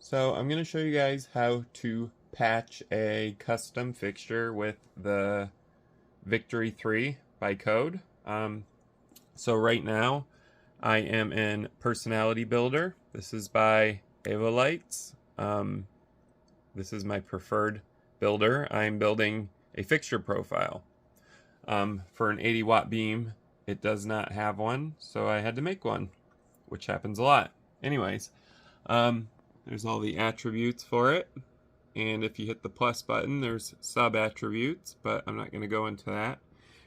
So I'm going to show you guys how to patch a custom fixture with the Victory 3 by code. So right now I am in Personality Builder. This is by Avolites. This is my preferred builder. I'm building a fixture profile. For an 80 watt beam, it does not have one, so I had to make one, which happens a lot. Anyways, there's all the attributes for it, and if you hit the plus button, there's sub attributes, but I'm not going to go into that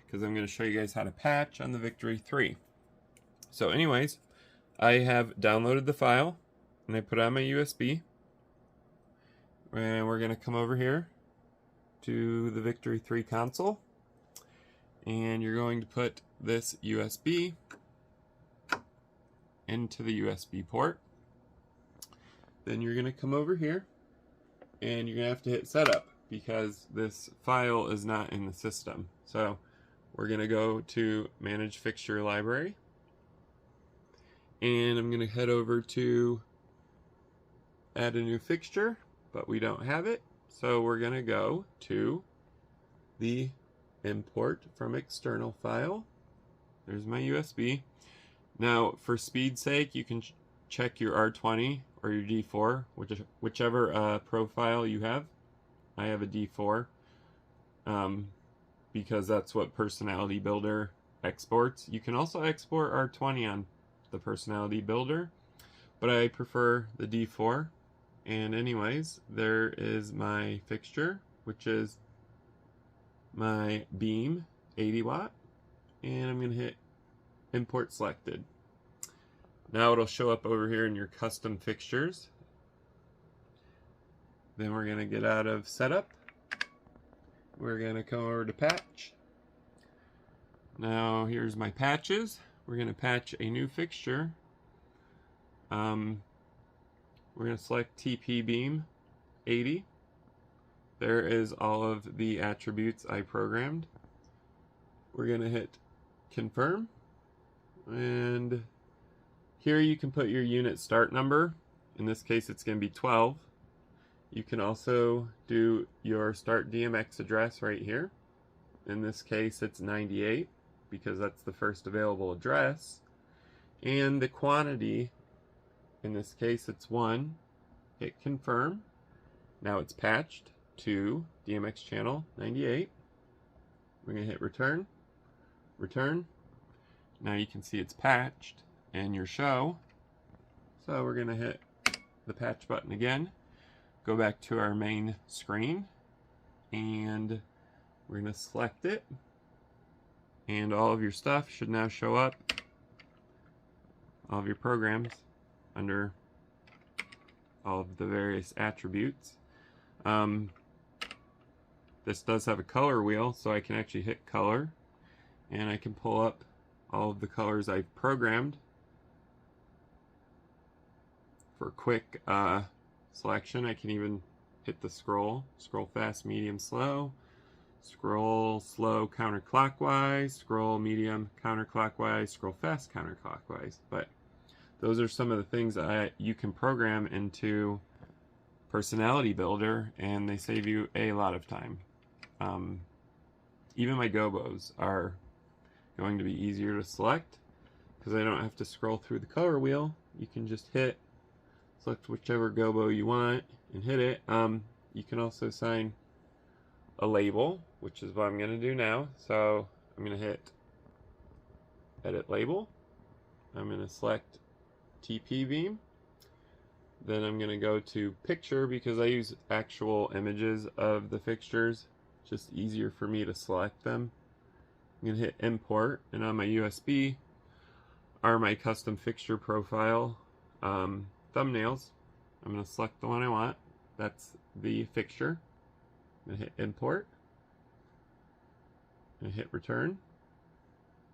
because I'm going to show you guys how to patch on the Victory 3. So anyways, I have downloaded the file and I put it on my USB, and we're going to come over here to the Victory 3 console, and you're going to put this USB into the USB port. Then you're going to come over here and you're going to have to hit setup because this file is not in the system. So we're going to go to manage fixture library, and I'm going to head over to add a new fixture, but we don't have it. So we're going to go to the import from external file. There's my USB. Now for speed's sake, you can check your R20 or your D4, whichever profile you have. I have a D4 because that's what Personality Builder exports. You can also export R20 on the Personality Builder, but I prefer the D4. And anyways, there is my fixture, which is my beam 80 watt, and I'm going to hit import selected. Now it'll show up over here in your custom fixtures. Then we're going to get out of setup. We're going to come over to patch. Now here's my patches. We're going to patch a new fixture. We're going to select TP beam 80. There is all of the attributes I programmed. We're going to hit confirm, and here you can put your unit start number. In this case it's going to be 12. You can also do your start DMX address right here. In this case it's 98 because that's the first available address. And the quantity, in this case it's 1. Hit confirm. Now it's patched to DMX channel 98. We're going to hit return. Return. Now you can see it's patched in your show. So we're going to hit the patch button again, go back to our main screen, and we're going to select it, and all of your stuff should now show up, all of your programs under all of the various attributes. This does have a color wheel, so I can actually hit color and I can pull up all of the colors I've programmed for quick selection. I can even hit the scroll fast, medium, slow, scroll slow counterclockwise, scroll medium counterclockwise, scroll fast counterclockwise. But those are some of the things that you can program into Personality Builder, and they save you a lot of time. Even my gobos are going to be easier to select because I don't have to scroll through the color wheel. You can just select whichever gobo you want and hit it. You can also assign a label, which is what I'm going to do now. So I'm going to hit edit label. I'm going to select TP beam. Then I'm going to go to picture because I use actual images of the fixtures. It's just easier for me to select them. I'm going to hit import, and on my USB are my custom fixture profile thumbnails. I'm going to select the one I want. That's the fixture. I'm going to hit import. I'm going to hit return.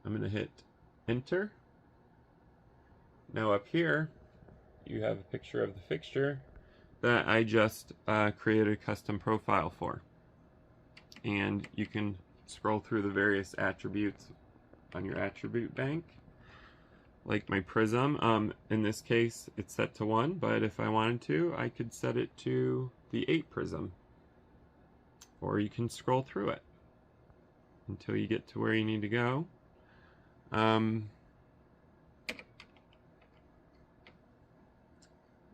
I'm going to hit enter. Now up here you have a picture of the fixture that I just created a custom profile for, and you can scroll through the various attributes on your attribute bank. like my prism. In this case, it's set to 1, but if I wanted to, I could set it to the 8 prism. Or you can scroll through it until you get to where you need to go.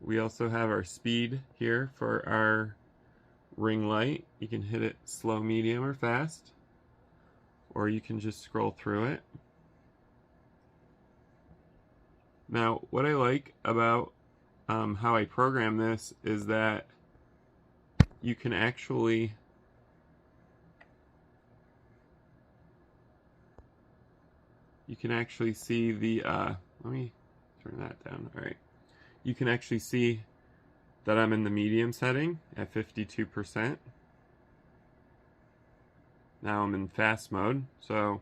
We also have our speed here for our ring light. You can hit it slow, medium, or fast, or you can just scroll through it. Now, what I like about how I program this is that you can actually see the let me turn that down. All right, you can actually see that I'm in the medium setting at 52%. Now I'm in fast mode, so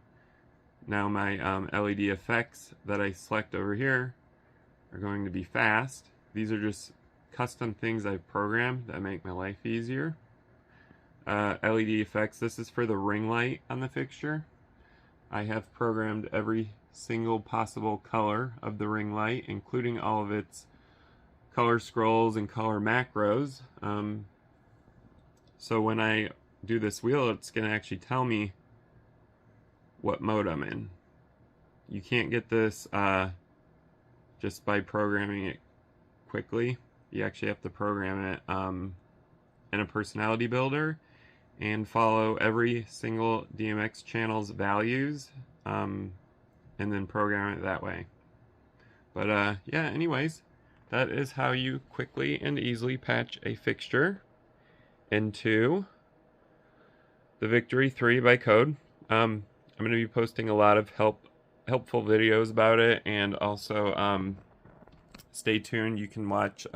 now my LED effects that I select over here are going to be fast. These are just custom things I've programmed that make my life easier. LED effects, this is for the ring light on the fixture. I have programmed every single possible color of the ring light, including all of its color scrolls and color macros. So when I do this wheel, it's going to actually tell me what mode I'm in. You can't get this just by programming it quickly. You actually have to program it in a personality builder and follow every single DMX channel's values and then program it that way. But yeah, anyways, that is how you quickly and easily patch a fixture into the Victory 3 by code. I'm going to be posting a lot of helpful videos about it, and also stay tuned. You can watch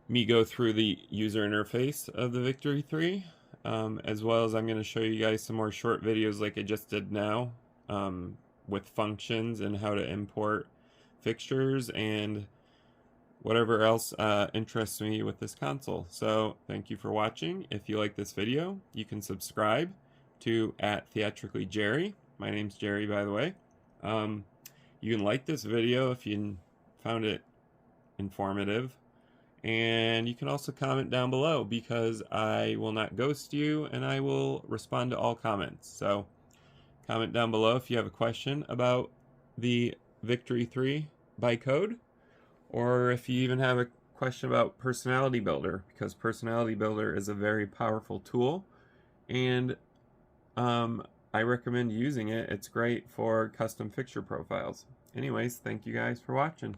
me go through the user interface of the Victory 3, as well as I'm going to show you guys some more short videos like I just did now, with functions and how to import fixtures and whatever else interests me with this console. So thank you for watching. If you like this video, you can subscribe to @theatricallyjerry. My name's Jerry, by the way. You can like this video if you found it informative, and you can also comment down below, because I will not ghost you and I will respond to all comments. So comment down below if you have a question about the Victory 3 by code, or if you even have a question about Personality Builder, because Personality Builder is a very powerful tool, and I recommend using it. It's great for custom fixture profiles. Anyways, thank you guys for watching.